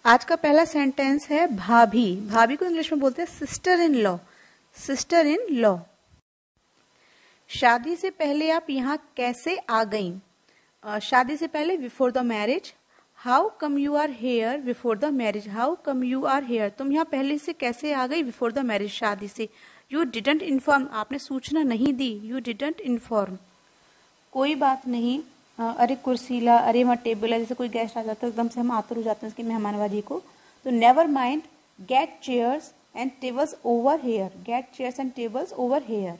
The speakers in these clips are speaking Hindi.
आज का पहला सेंटेंस है भाभी। भाभी को इंग्लिश में बोलते हैं sister in law. Sister in law. शादी से पहले आप यहाँ कैसे आ गईं? शादी से पहले before the marriage. How come you are here before the marriage. How come you are here, तुम यहाँ पहले से कैसे आ गई बिफोर द मैरिज, शादी से। यू डिडंट इन्फॉर्म, आपने सूचना नहीं दी। You didn't inform. कोई बात नहीं, अरे कुर्सीला, अरे वहाँ टेबल है, जैसे कोई गेस्ट आ जाता है एकदम से हम आतुर हो जाते हैं उसकी मेहमानबाजी को। तो never mind, get chairs and tables over here. Get chairs and tables over here.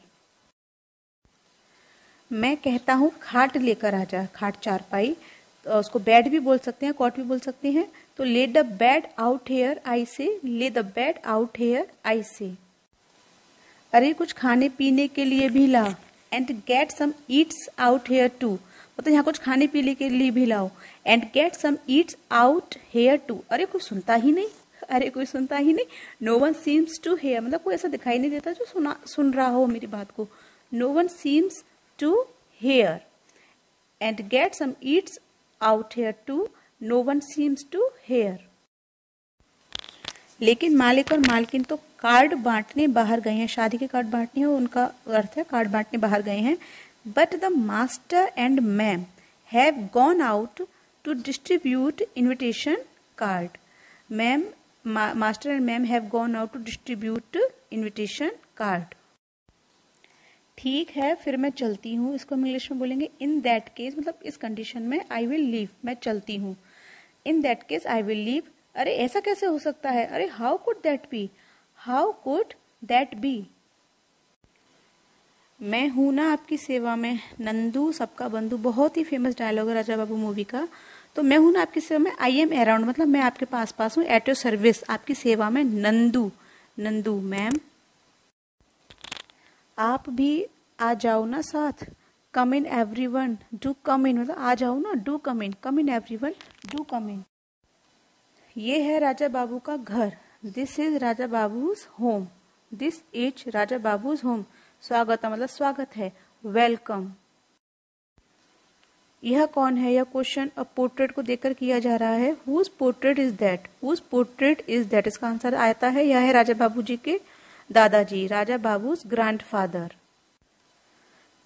मैं कहता हूँ खाट लेकर आ जा। खाट चारपाई, उसको बेड भी बोल सकते हैं, कॉट भी बोल सकते हैं। तो let the bed out here I say. Let the bed out here I say. अरे कुछ खाने पीने के लिए भी ला। And get some eats out here too, मतलब यहाँ कुछ खाने पीने के लिए भी लाओ। And get some eats out here too. अरे कोई सुनता ही नहीं, अरे कोई सुनता ही नहीं। No one seems to hear, मतलब कोई ऐसा दिखाई नहीं देता जो सुन रहा हो मेरी बात को। No one seems to hear. And get some eats out here too. No one seems to hear. लेकिन मालिक और मालकिन तो कार्ड बांटने बाहर गए हैं। शादी के कार्ड बांटने हैं, उनका अर्थ है कार्ड बांटने बाहर गए हैं। But the master and ma'am have gone out to distribute invitation card. Ma'am, master and ma'am have gone out to distribute invitation card. ठीक है, फिर मैं चलती हूँ। इसको हम इंग्लिश में बोलेंगे इन दैट केस, मतलब इस कंडीशन में आई विल लीव, मैं चलती हूँ। In that case I will leave. अरे ऐसा कैसे हो सकता है? अरे how could that be, how could that be. मैं हूं ना आपकी सेवा में। नंदू सबका बंधु, बहुत ही फेमस डायलॉग है राजा बाबू मूवी का। तो मैं हूं ना आपकी सेवा में, आई एम अराउंड, मतलब मैं आपके पास हूँ। एट योर सर्विस, आपकी सेवा में। नंदू, नंदू मैम। आप भी आ जाओ ना साथ। कम इन एवरीवन, डू कम इन, मतलब आ जाओ ना, do come in. Come in everyone, do come in. ये है राजा बाबू का घर। This is Raja Babu's home. This is Raja Babu's home. स्वागत मतलब स्वागत है, वेलकम। यह कौन है? यह क्वेश्चन अब पोर्ट्रेट को देखकर किया जा रहा है। Whose portrait is that, whose portrait is that. इसका आंसर आता है, यह है राजा बाबू जी के दादाजी, राजा बाबूज ग्रैंडफादर।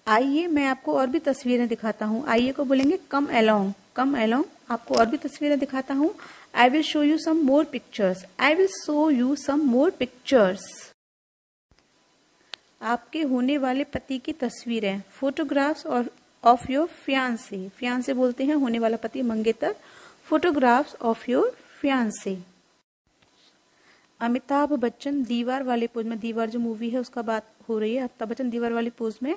आइए मैं आपको और भी तस्वीरें दिखाता हूँ। आइए को बोलेंगे कम अलोंग। कम अलोंग, आपको और भी तस्वीरें दिखाता हूँ। I will show you some more pictures. I will show you some more pictures. आपके होने वाले पति की तस्वीरें। फोटोग्राफ्स और ऑफ योर फियांसे। फियांसे बोलते हैं होने वाला पति, मंगेतर। Photographs of your fiancee. Amitabh Bachchan Deewaar वाले पोज में, दीवार जो मूवी है उसका बात हो रही है। अमिताभ बच्चन दीवार वाली पोज में।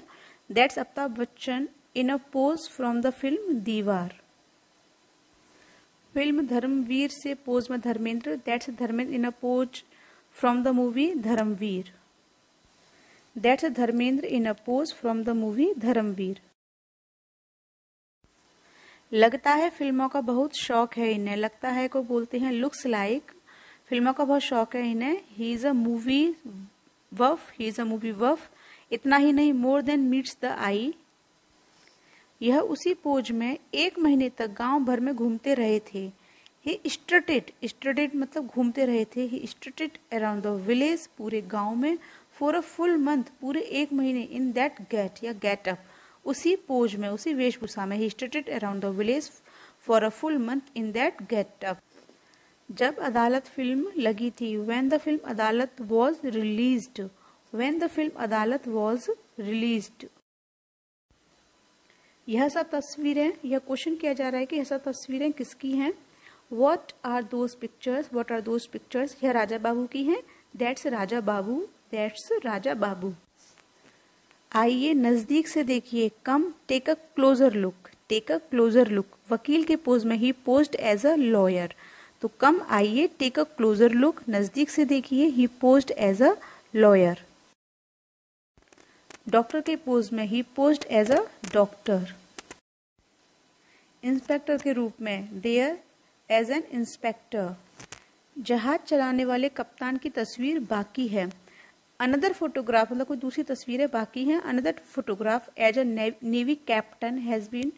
That's Amitabh Bachchan in a pose from the film Deewaar. Film Dharamveer से पोज में Dharmendra. That's Dharmendra in a pose from the movie Dharamveer. That's Dharmendra in a pose from the movie Dharamveer. लगता है फिल्मों का बहुत शौक है इन्हें। लगता है को बोलते हैं लुक्स लाइक। फिल्मों का बहुत शौक है इन्हें। He is a movie buff. He is a movie buff. इतना ही नहीं, more than meets the eye. यह उसी पोज में 1 महीने तक गांव भर में घूमते रहे थे। ही स्ट्रटेड, स्ट्रटेड मतलब घूमते रहे थे। ही स्ट्रटेड अराउंड द विलेज, पूरे गांव में। फॉर अ फुल मंथ, पूरे 1 महीने। इन दैट गेट या गेट अप, उसी पोज में, उसी वेशभूषा में। He strutted around the village for a full month in that get up. जब अदालत फिल्म लगी थी। When the film Adalat was released. When the film Adalat was released. यह सब तस्वीरें, यह क्वेश्चन किया जा रहा है कि यह सब तस्वीरें किसकी हैं। What are those pictures, what are those pictures. यह राजा बाबू की हैं। That's Raja Babu, that's Raja Babu. आइए नजदीक से देखिए। Come take a closer look. Take a closer look, वकील के पोज में। He posed as a lawyer. तो कम आइए, टेक अ क्लोजर लुक, नजदीक से देखिए। He posed as a lawyer. Doctor के पोज में। He posed as a doctor. Inspector के रूप में। There as an inspector. जहाज चलाने वाले कप्तान की तस्वीर बाकी है। अनदर फोटोग्राफ, मतलब कोई दूसरी तस्वीरें बाकी हैं। Another photograph as a navy captain has been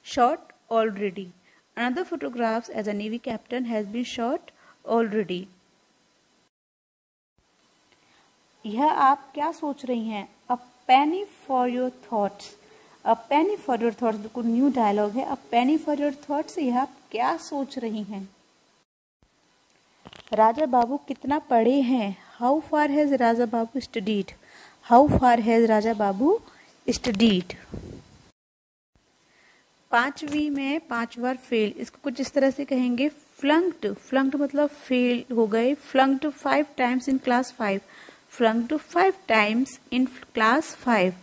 shot already. Another photographs as a Navy captain has been shot already. यह आप क्या सोच रही हैं? A penny for your thoughts. A penny for your thoughts. बिल्कुल न्यू डायलॉग है. A penny for your thoughts. यह आप क्या सोच रही हैं? राजा बाबू कितना पढ़े हैं? How far has Raja Babu studied? How far has Raja Babu studied? 5वीं में 5 बार फेल. इसको कुछ इस तरह से कहेंगे फ्लंक्ड. फ्लंक्ड मतलब फेल हो गए. फ्लंक्ड 5 times in class 5. फ्लंक्ड 5 times in class 5.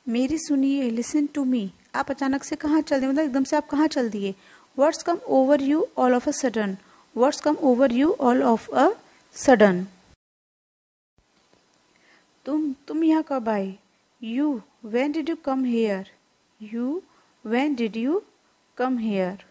मेरी सुनिए, लिसन टू मी. आप अचानक से कहाँ चल दिए, मतलब एकदम से आप कहाँ चल दिए. Words come over you all of a sudden. Words come over you all of a sudden. तुम यहाँ कब आए? You when did you come here. You when did you come here.